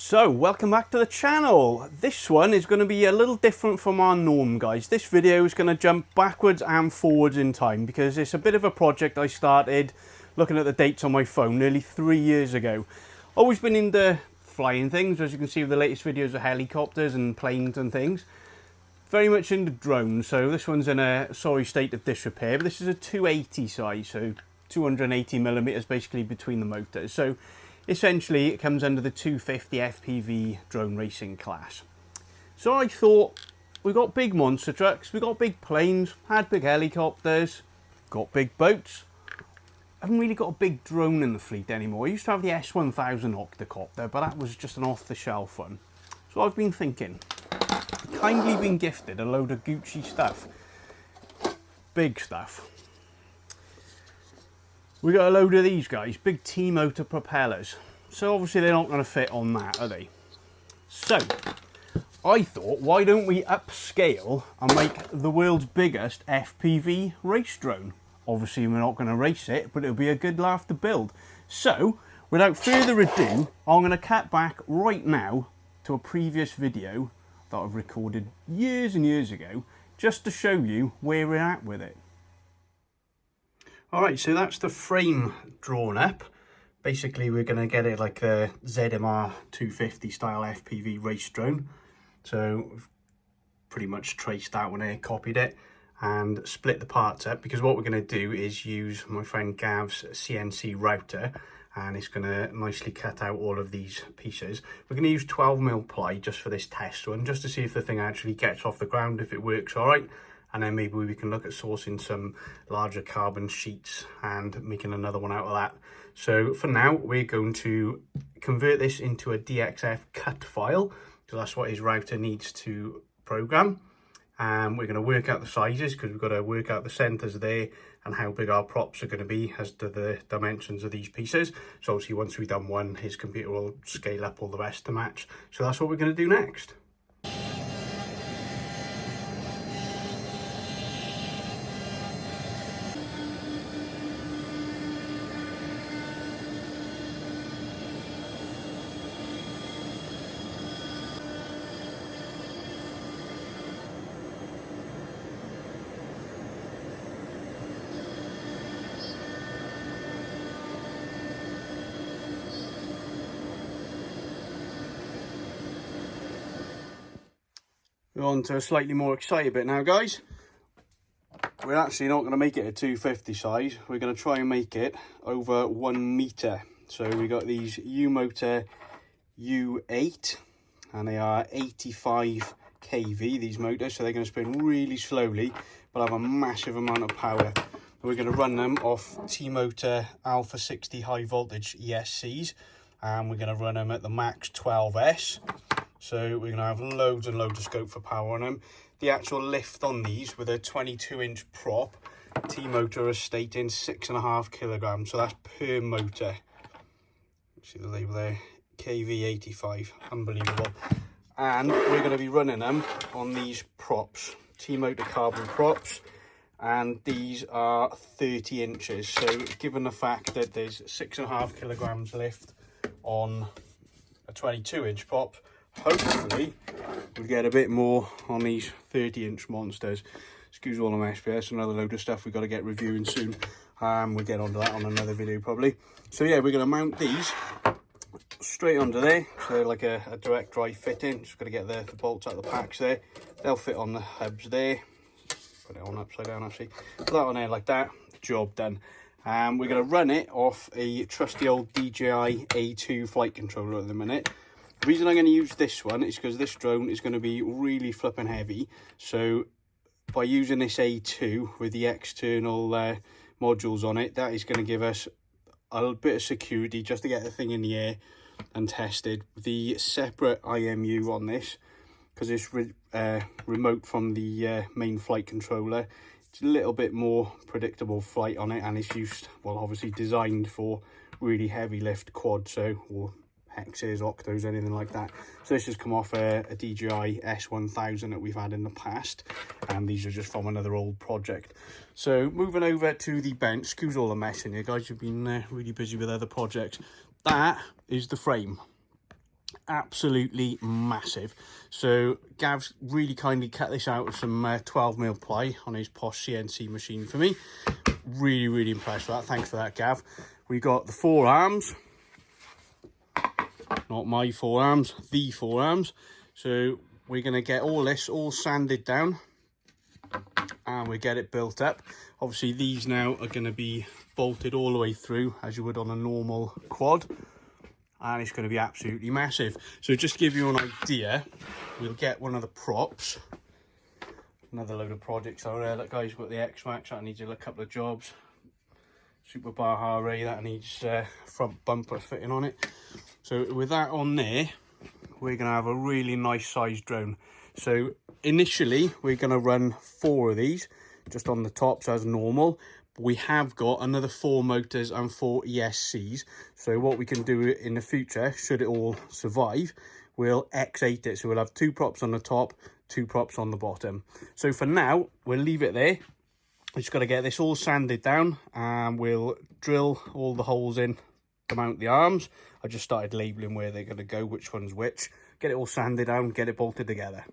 So, welcome back to the channel. This one is going to be a little different from our norm, guys. This video is going to jump backwards and forwards in time because it's a bit of a project I started, looking at the dates on my phone, nearly 3 years ago. Always been into flying things, as you can see with the latest videos of helicopters and planes and things. Very much into drones, so this one's in a sorry state of disrepair, but this is a 280 size, so 280 millimeters basically between the motors. So essentially it comes under the 250 FPV drone racing class. So I thought, we got big monster trucks, we got big planes, had big helicopters, got big boats. I haven't really got a big drone in the fleet anymore. I used to have the S1000 octocopter, but that was just an off-the-shelf one. So I've been thinking, kindly been gifted a load of Gucci stuff, big stuff. We got a load of these guys, big TMOTOR propellers. So obviously they're not going to fit on that, are they? So I thought, why don't we upscale and make the world's biggest FPV race drone? Obviously we're not going to race it, but it'll be a good laugh to build. So without further ado, I'm going to cut back right now to a previous video that I've recorded years and years ago, just to show you where we're at with it. Alright, so that's the frame drawn up. Basically we're going to get it like a ZMR 250 style FPV race drone. So we've pretty much traced that one here, copied it and split the parts up, because what we're going to do is use my friend Gav's CNC router, and it's going to nicely cut out all of these pieces. We're going to use 12mm ply just for this test one, just to see if the thing actually gets off the ground, if it works alright. And then maybe we can look at sourcing some larger carbon sheets and making another one out of that. So for now, we're going to convert this into a DXF cut file, because that's what his router needs to program. And we're going to work out the sizes, because we've got to work out the centers there and how big our props are going to be as to the dimensions of these pieces. So obviously once we've done one, his computer will scale up all the rest to match. So that's what we're going to do next. We're on to a slightly more exciting bit now, guys. We're actually not going to make it a 250 size. We're going to try and make it over 1 meter. So we got these U-motor U8, and they are 85 kV, these motors. So they're going to spin really slowly, but have a massive amount of power. We're going to run them off TMOTOR Alpha 60 high voltage ESCs, and we're going to run them at the max 12S. So we're going to have loads and loads of scope for power on them. The actual lift on these with a 22-inch prop, TMOTOR is stating 6.5 kilograms. So that's per motor. See the label there, KV85, unbelievable. And we're going to be running them on these props, TMOTOR carbon props. And these are 30 inches. So given the fact that there's 6.5 kilograms lift on a 22-inch prop, hopefully we'll get a bit more on these 30-inch monsters. Excuse all the mess, but that's another load of stuff we've got to get reviewing soon. We'll get onto that on another video probably. So yeah, we're going to mount these straight onto there. So like a direct drive fitting. Just got to get the bolts out of the packs there. They'll fit on the hubs there. Put it on upside down actually. Put that on there like that. Job done. We're going to run it off a trusty old DJI A2 flight controller at the minute. The reason I'm going to use this one is because this drone is going to be really flipping heavy. So by using this A2 with the external modules on it, that is going to give us a little bit of security just to get the thing in the air and tested. The separate IMU on this, because it's remote from the main flight controller, it's a little bit more predictable flight on it, and it's used, well, obviously designed for really heavy lift quad, so or hexes, octos, anything like that. So this has come off a DJI S1000 that we've had in the past, and these are just from another old project. So moving over to the bench, excuse all the mess in here, guys, you've been really busy with other projects. That is the frame. Absolutely massive. So Gav's really kindly cut this out with some 12mm ply on his Posh CNC machine for me. Really impressed with that. Thanks for that, Gav. We got the forearms, not my forearms, the forearms. So we're going to get all this all sanded down and we get it built up. Obviously these now are going to be bolted all the way through as you would on a normal quad, and it's going to be absolutely massive. So just to give you an idea, we'll get one of the props. Another load of projects over there. Look guys, we've got the X-Max, that needs a couple of jobs. Super Baja Ray, that needs front bumper fitting on it. So with that on there, we're going to have a really nice sized drone. So initially we're going to run 4 of these just on the tops as normal. We have got another 4 motors and 4 ESCs. So what we can do in the future, should it all survive, we'll X8 it. So we'll have 2 props on the top, 2 props on the bottom. So for now, we'll leave it there. We just got to get this all sanded down and we'll drill all the holes in to mount the arms. I just started labeling where they're going to go, which one's which. Get it all sanded down, get it bolted together.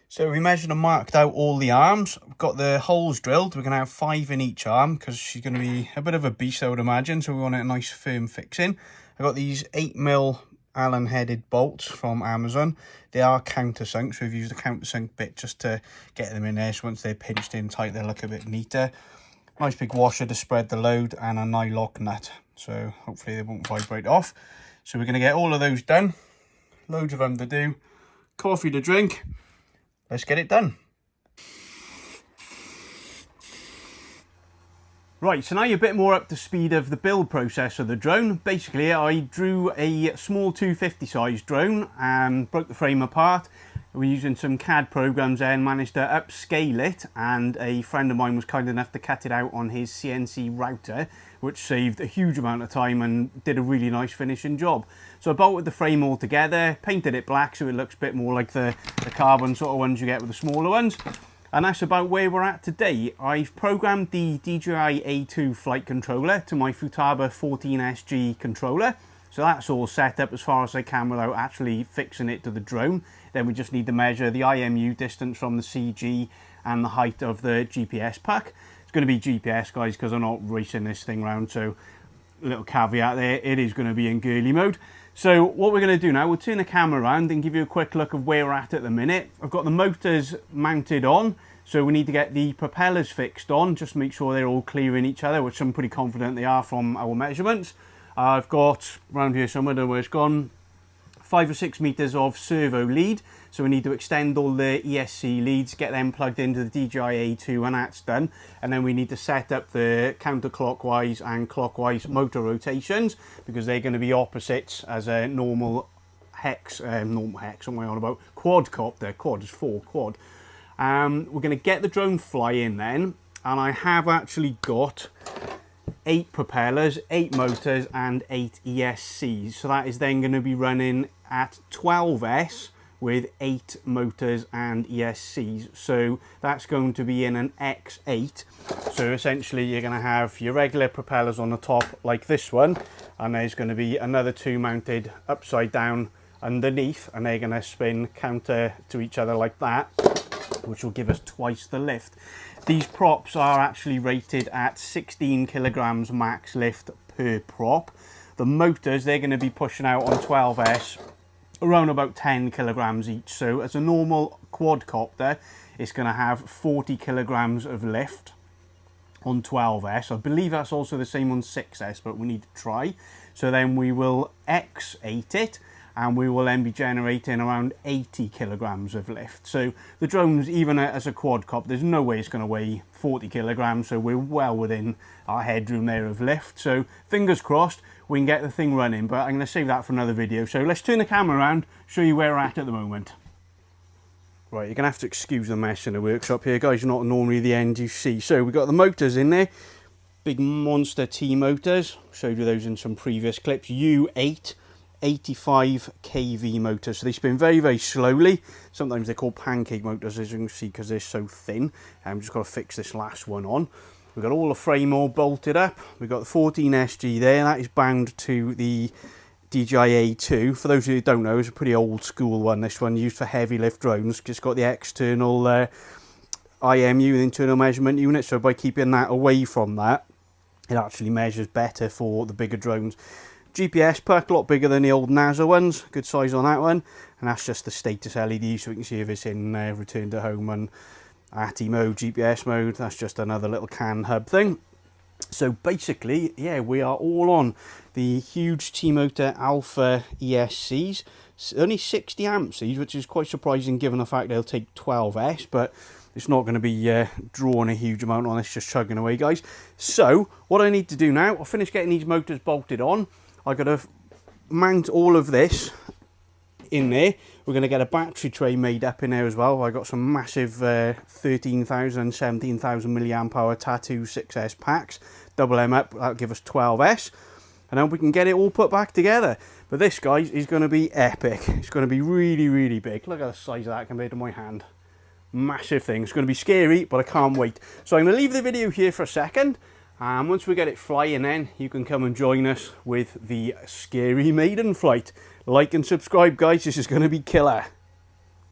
So we measured and marked out all the arms. We've got the holes drilled. We're going to have 5 in each arm because she's going to be a bit of a beast, I would imagine. So we want a nice firm fixing. I got these 8mm Allen headed bolts from Amazon. They are countersunk, so we've used a countersunk bit just to get them in there. So once they're pinched in tight, they'll look a bit neater. Nice big washer to spread the load and a nylock nut. So hopefully they won't vibrate off. So we're going to get all of those done. Loads of them to do. Coffee to drink. Let's get it done. Right, so now you're a bit more up to speed of the build process of the drone. Basically, I drew a small 250 size drone and broke the frame apart. We're using some CAD programs there and managed to upscale it, and a friend of mine was kind enough to cut it out on his CNC router, which saved a huge amount of time and did a really nice finishing job. So I bolted the frame all together, painted it black so it looks a bit more like the carbon sort of ones you get with the smaller ones. And that's about where we're at today. I've programmed the DJI A2 flight controller to my Futaba 14SG controller. So that's all set up as far as I can without actually fixing it to the drone. Then we just need to measure the IMU distance from the CG and the height of the GPS puck. It's going to be GPS, guys, because I'm not racing this thing around. So a little caveat there, it is going to be in girly mode. So what we're going to do now, we'll turn the camera around and give you a quick look of where we're at the minute. I've got the motors mounted on. So we need to get the propellers fixed on, just to make sure they're all clearing each other, which I'm pretty confident they are from our measurements. I've got, around here somewhere, I don't know where it's gone, 5 or 6 meters of servo lead. So we need to extend all the ESC leads, get them plugged into the DJI A2 and that's done. And then we need to set up the counterclockwise and clockwise motor rotations because they're going to be opposites as a normal hex, what am I on about? Quadcopter, quad is 4 quad. We're going to get the drone flying then, and I have actually got 8 propellers, 8 motors and 8 ESCs. So that is then going to be running at 12S with 8 motors and ESCs. So that's going to be in an X8. So essentially you're going to have your regular propellers on the top like this one, and there's going to be another 2 mounted upside down underneath, and they're going to spin counter to each other like that, which will give us twice the lift. These props are actually rated at 16 kilograms max lift per prop. The motors, they're going to be pushing out on 12S around about 10 kilograms each. So as a normal quadcopter, it's going to have 40 kilograms of lift on 12S. I believe that's also the same on 6S, but we need to try. So then we will X8 it, and we will then be generating around 80 kilograms of lift. So the drone's, even as a quadcopter, there's no way it's going to weigh 40 kilograms, so we're well within our headroom there of lift. So fingers crossed we can get the thing running, but I'm going to save that for another video. So let's turn the camera around, show you where we're at the moment. Right, you're going to have to excuse the mess in the workshop here, guys. You're not normally the end you see. So we've got the motors in there, big monster T motors. Showed you those in some previous clips. U8 85 kV motors, so they spin very, very slowly. Sometimes they're called pancake motors, as you can see, because they're so thin. I'm just got to fix this last one on. We've got all the frame all bolted up. We've got the 14SG there, that is bound to the DJI A2. For those of you who don't know, it's a pretty old school one. This one used for heavy lift drones. It's got the external IMU, the internal measurement unit. So by keeping that away from that, it actually measures better for the bigger drones. GPS puck, a lot bigger than the old NASA ones. Good size on that one. And that's just the status LED, so we can see if it's in return to home and ATI mode, GPS mode. That's just another little CAN hub thing. So basically, yeah, we are all on the huge TMOTOR Alpha ESCs. Only 60 amps these, which is quite surprising given the fact they'll take 12S, but it's not going to be drawing a huge amount on this, just chugging away, guys. So what I need to do now, I'll finish getting these motors bolted on. I've got to mount all of this in there. We're going to get a battery tray made up in there as well. I've got some massive 13,000 and 17,000 milliamp hour Tattoo 6S packs. Double them up, that'll give us 12S. And then we can get it all put back together. But this, guys, is going to be epic. It's going to be really, really big. Look at the size of that compared to my hand. Massive thing. It's going to be scary, but I can't wait. So I'm going to leave the video here for a second. And once we get it flying, then you can come and join us with the scary maiden flight. Like and subscribe, guys. This is going to be killer.